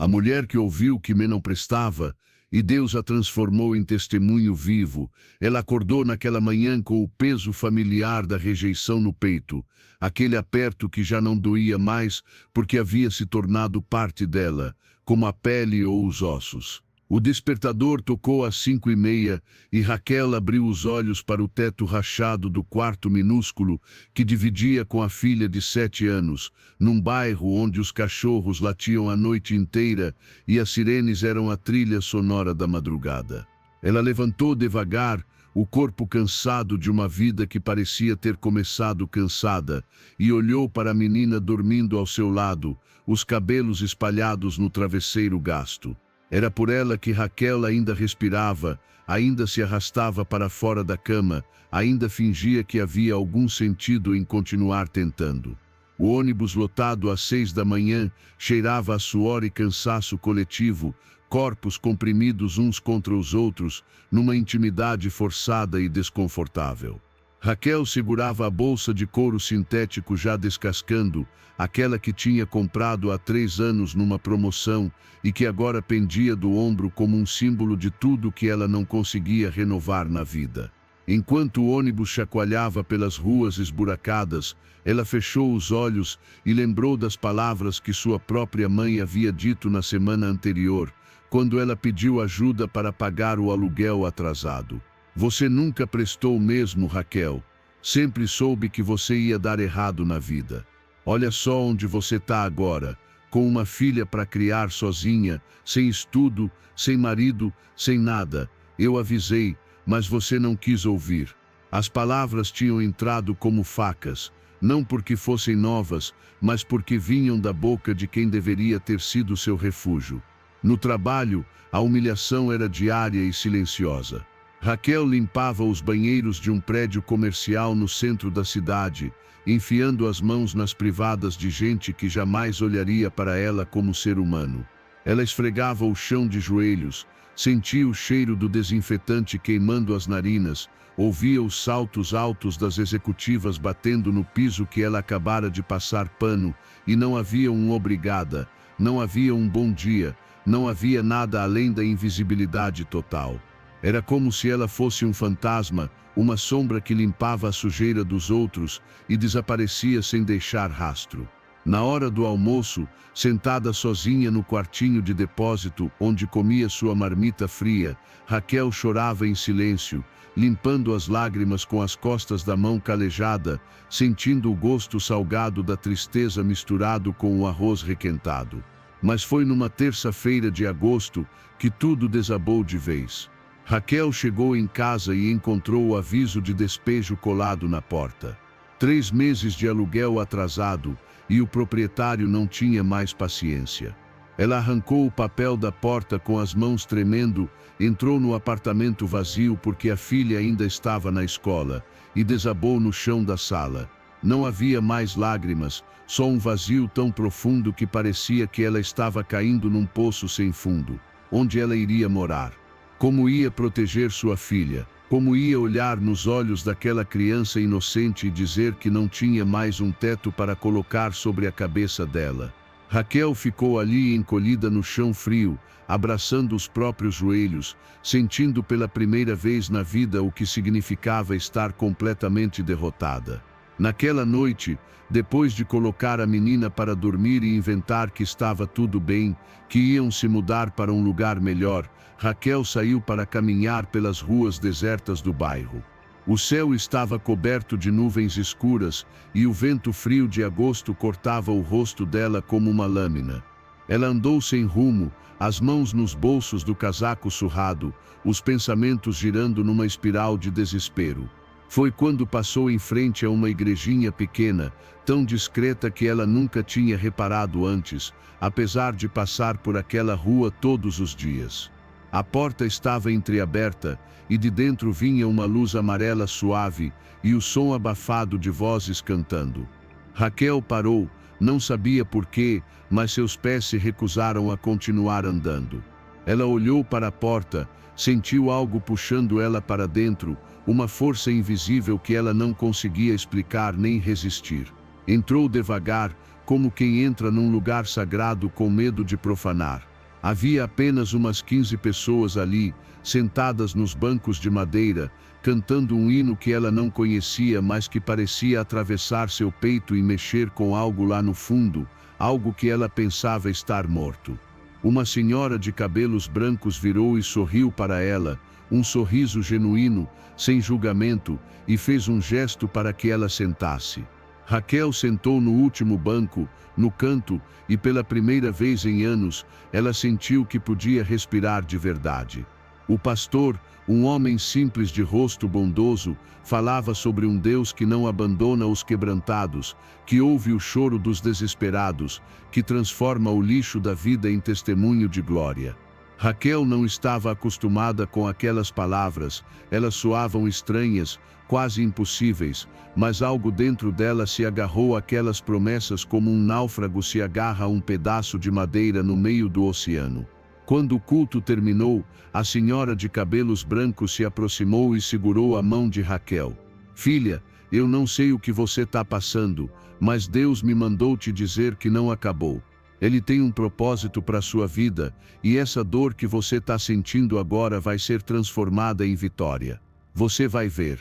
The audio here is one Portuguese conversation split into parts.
A mulher que ouviu que me não prestava, e Deus a transformou em testemunho vivo, ela acordou naquela manhã com o peso familiar da rejeição no peito, aquele aperto que já não doía mais porque havia se tornado parte dela, como a pele ou os ossos. O despertador tocou às 5:30 e Raquel abriu os olhos para o teto rachado do quarto minúsculo que dividia com a filha de 7 anos, num bairro onde os cachorros latiam a noite inteira e as sirenes eram a trilha sonora da madrugada. Ela levantou devagar, o corpo cansado de uma vida que parecia ter começado cansada, e olhou para a menina dormindo ao seu lado, os cabelos espalhados no travesseiro gasto. Era por ela que Raquel ainda respirava, ainda se arrastava para fora da cama, ainda fingia que havia algum sentido em continuar tentando. O ônibus lotado às 6 da manhã cheirava a suor e cansaço coletivo, corpos comprimidos uns contra os outros, numa intimidade forçada e desconfortável. Raquel segurava a bolsa de couro sintético já descascando, aquela que tinha comprado há 3 anos numa promoção e que agora pendia do ombro como um símbolo de tudo que ela não conseguia renovar na vida. Enquanto o ônibus chacoalhava pelas ruas esburacadas, ela fechou os olhos e lembrou das palavras que sua própria mãe havia dito na semana anterior, quando ela pediu ajuda para pagar o aluguel atrasado. Você nunca prestou mesmo, Raquel. Sempre soube que você ia dar errado na vida. Olha só onde você está agora, com uma filha para criar sozinha, sem estudo, sem marido, sem nada. Eu avisei, mas você não quis ouvir. As palavras tinham entrado como facas, não porque fossem novas, mas porque vinham da boca de quem deveria ter sido seu refúgio. No trabalho, a humilhação era diária e silenciosa. Raquel limpava os banheiros de um prédio comercial no centro da cidade, enfiando as mãos nas privadas de gente que jamais olharia para ela como ser humano. Ela esfregava o chão de joelhos, sentia o cheiro do desinfetante queimando as narinas, ouvia os saltos altos das executivas batendo no piso que ela acabara de passar pano, e não havia um obrigada, não havia um bom dia, não havia nada além da invisibilidade total. Era como se ela fosse um fantasma, uma sombra que limpava a sujeira dos outros e desaparecia sem deixar rastro. Na hora do almoço, sentada sozinha no quartinho de depósito onde comia sua marmita fria, Raquel chorava em silêncio, limpando as lágrimas com as costas da mão calejada, sentindo o gosto salgado da tristeza misturado com o arroz requentado. Mas foi numa terça-feira de agosto que tudo desabou de vez. Raquel chegou em casa e encontrou o aviso de despejo colado na porta. 3 meses de aluguel atrasado e o proprietário não tinha mais paciência. Ela arrancou o papel da porta com as mãos tremendo, entrou no apartamento vazio porque a filha ainda estava na escola e desabou no chão da sala. Não havia mais lágrimas, só um vazio tão profundo que parecia que ela estava caindo num poço sem fundo. Onde ela iria morar? Como ia proteger sua filha? Como ia olhar nos olhos daquela criança inocente e dizer que não tinha mais um teto para colocar sobre a cabeça dela? Raquel ficou ali encolhida no chão frio, abraçando os próprios joelhos, sentindo pela primeira vez na vida o que significava estar completamente derrotada. Naquela noite, depois de colocar a menina para dormir e inventar que estava tudo bem, que iam se mudar para um lugar melhor, Raquel saiu para caminhar pelas ruas desertas do bairro. O céu estava coberto de nuvens escuras e o vento frio de agosto cortava o rosto dela como uma lâmina. Ela andou sem rumo, as mãos nos bolsos do casaco surrado, os pensamentos girando numa espiral de desespero. Foi quando passou em frente a uma igrejinha pequena, tão discreta que ela nunca tinha reparado antes, apesar de passar por aquela rua todos os dias. A porta estava entreaberta e de dentro vinha uma luz amarela suave e o som abafado de vozes cantando. Raquel parou, não sabia por quê, mas seus pés se recusaram a continuar andando. Ela olhou para a porta, sentiu algo puxando ela para dentro, uma força invisível que ela não conseguia explicar nem resistir. Entrou devagar, como quem entra num lugar sagrado com medo de profanar. Havia apenas umas 15 pessoas ali, sentadas nos bancos de madeira, cantando um hino que ela não conhecia, mas que parecia atravessar seu peito e mexer com algo lá no fundo, algo que ela pensava estar morto. Uma senhora de cabelos brancos virou e sorriu para ela, um sorriso genuíno, sem julgamento, e fez um gesto para que ela sentasse. Raquel sentou no último banco, no canto, e pela primeira vez em anos, ela sentiu que podia respirar de verdade. O pastor, um homem simples de rosto bondoso, falava sobre um Deus que não abandona os quebrantados, que ouve o choro dos desesperados, que transforma o lixo da vida em testemunho de glória. Raquel não estava acostumada com aquelas palavras, elas soavam estranhas, quase impossíveis, mas algo dentro dela se agarrou àquelas promessas como um náufrago se agarra a um pedaço de madeira no meio do oceano. Quando o culto terminou, a senhora de cabelos brancos se aproximou e segurou a mão de Raquel. Filha, eu não sei o que você está passando, mas Deus me mandou te dizer que não acabou. Ele tem um propósito para a sua vida, e essa dor que você está sentindo agora vai ser transformada em vitória. Você vai ver.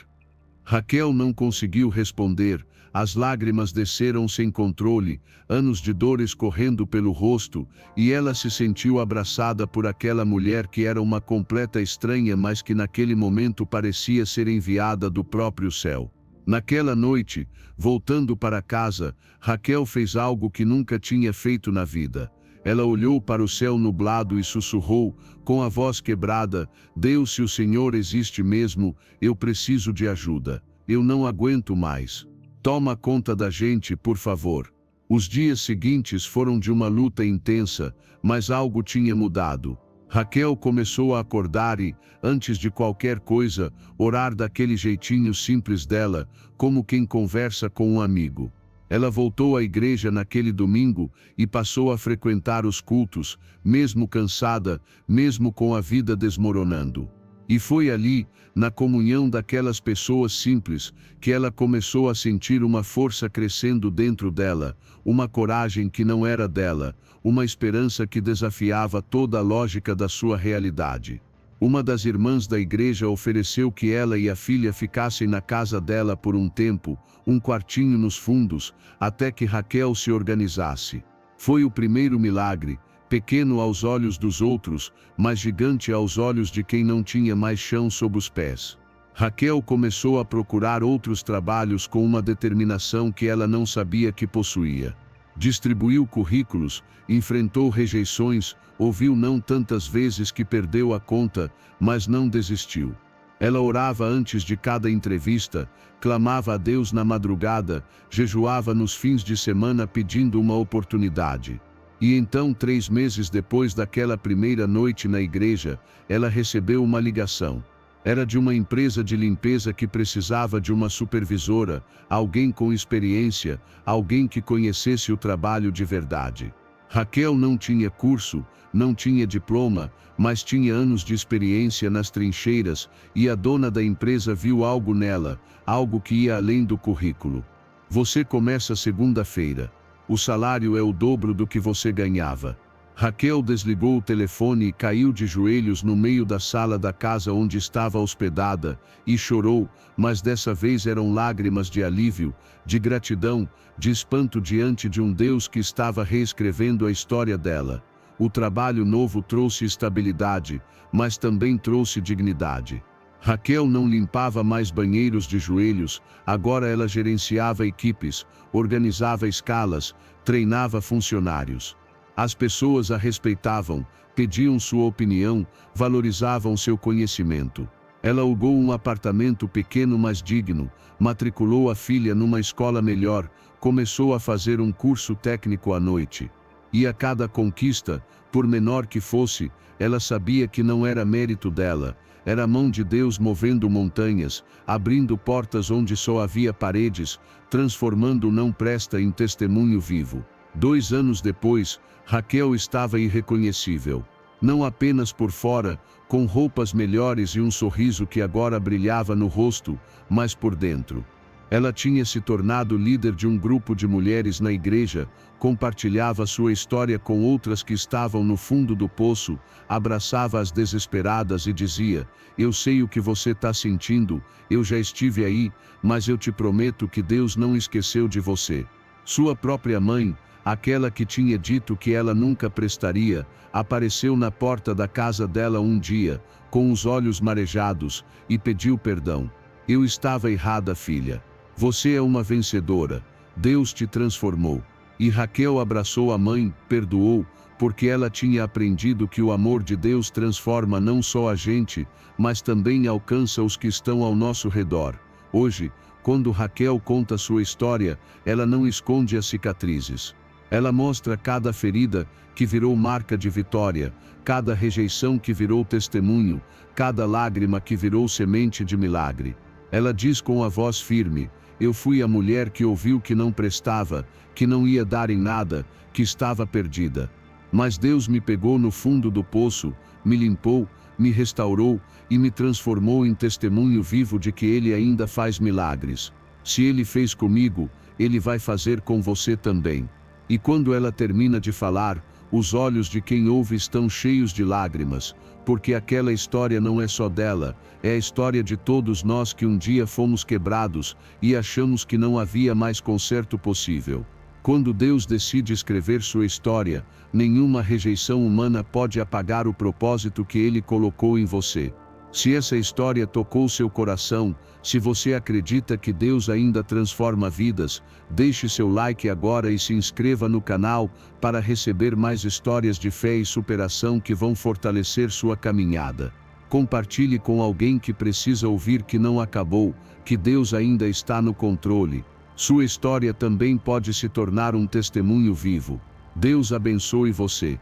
Raquel não conseguiu responder, as lágrimas desceram sem controle, anos de dor escorrendo pelo rosto, e ela se sentiu abraçada por aquela mulher que era uma completa estranha, mas que naquele momento parecia ser enviada do próprio céu. Naquela noite, voltando para casa, Raquel fez algo que nunca tinha feito na vida. Ela olhou para o céu nublado e sussurrou, com a voz quebrada: Deus, se o Senhor existe mesmo, eu preciso de ajuda. Eu não aguento mais. Toma conta da gente, por favor. Os dias seguintes foram de uma luta intensa, mas algo tinha mudado. Raquel começou a acordar e, antes de qualquer coisa, orar daquele jeitinho simples dela, como quem conversa com um amigo. Ela voltou à igreja naquele domingo e passou a frequentar os cultos, mesmo cansada, mesmo com a vida desmoronando. E foi ali, na comunhão daquelas pessoas simples, que ela começou a sentir uma força crescendo dentro dela, uma coragem que não era dela, uma esperança que desafiava toda a lógica da sua realidade. Uma das irmãs da igreja ofereceu que ela e a filha ficassem na casa dela por um tempo, um quartinho nos fundos, até que Raquel se organizasse. Foi o primeiro milagre, pequeno aos olhos dos outros, mas gigante aos olhos de quem não tinha mais chão sob os pés. Raquel começou a procurar outros trabalhos com uma determinação que ela não sabia que possuía. Distribuiu currículos, enfrentou rejeições, ouviu não tantas vezes que perdeu a conta, mas não desistiu. Ela orava antes de cada entrevista, clamava a Deus na madrugada, jejuava nos fins de semana pedindo uma oportunidade. E então, 3 meses depois daquela primeira noite na igreja, ela recebeu uma ligação. Era de uma empresa de limpeza que precisava de uma supervisora, alguém com experiência, alguém que conhecesse o trabalho de verdade. Raquel não tinha curso, não tinha diploma, mas tinha anos de experiência nas trincheiras, e a dona da empresa viu algo nela, algo que ia além do currículo. Você começa segunda-feira. O salário é o dobro do que você ganhava. Raquel desligou o telefone e caiu de joelhos no meio da sala da casa onde estava hospedada, e chorou, mas dessa vez eram lágrimas de alívio, de gratidão, de espanto diante de um Deus que estava reescrevendo a história dela. O trabalho novo trouxe estabilidade, mas também trouxe dignidade. Raquel não limpava mais banheiros de joelhos, agora ela gerenciava equipes, organizava escalas, treinava funcionários. As pessoas a respeitavam, pediam sua opinião, valorizavam seu conhecimento. Ela alugou um apartamento pequeno mas digno, matriculou a filha numa escola melhor, começou a fazer um curso técnico à noite. E a cada conquista, por menor que fosse, ela sabia que não era mérito dela, era a mão de Deus movendo montanhas, abrindo portas onde só havia paredes, transformando o não presta em testemunho vivo. 2 anos depois, Raquel estava irreconhecível. Não apenas por fora, com roupas melhores e um sorriso que agora brilhava no rosto, mas por dentro. Ela tinha se tornado líder de um grupo de mulheres na igreja, compartilhava sua história com outras que estavam no fundo do poço, abraçava as desesperadas e dizia: eu sei o que você está sentindo, eu já estive aí, mas eu te prometo que Deus não esqueceu de você. Sua própria mãe, aquela que tinha dito que ela nunca prestaria, apareceu na porta da casa dela um dia, com os olhos marejados, e pediu perdão. Eu estava errada, filha. Você é uma vencedora. Deus te transformou. E Raquel abraçou a mãe, perdoou, porque ela tinha aprendido que o amor de Deus transforma não só a gente, mas também alcança os que estão ao nosso redor. Hoje, quando Raquel conta sua história, ela não esconde as cicatrizes. Ela mostra cada ferida que virou marca de vitória, cada rejeição que virou testemunho, cada lágrima que virou semente de milagre. Ela diz com a voz firme: eu fui a mulher que ouviu que não prestava, que não ia dar em nada, que estava perdida. Mas Deus me pegou no fundo do poço, me limpou, me restaurou e me transformou em testemunho vivo de que Ele ainda faz milagres. Se Ele fez comigo, Ele vai fazer com você também. E quando ela termina de falar, os olhos de quem ouve estão cheios de lágrimas, porque aquela história não é só dela, é a história de todos nós que um dia fomos quebrados e achamos que não havia mais conserto possível. Quando Deus decide escrever sua história, nenhuma rejeição humana pode apagar o propósito que Ele colocou em você. Se essa história tocou seu coração, se você acredita que Deus ainda transforma vidas, deixe seu like agora e se inscreva no canal para receber mais histórias de fé e superação que vão fortalecer sua caminhada. Compartilhe com alguém que precisa ouvir que não acabou, que Deus ainda está no controle. Sua história também pode se tornar um testemunho vivo. Deus abençoe você.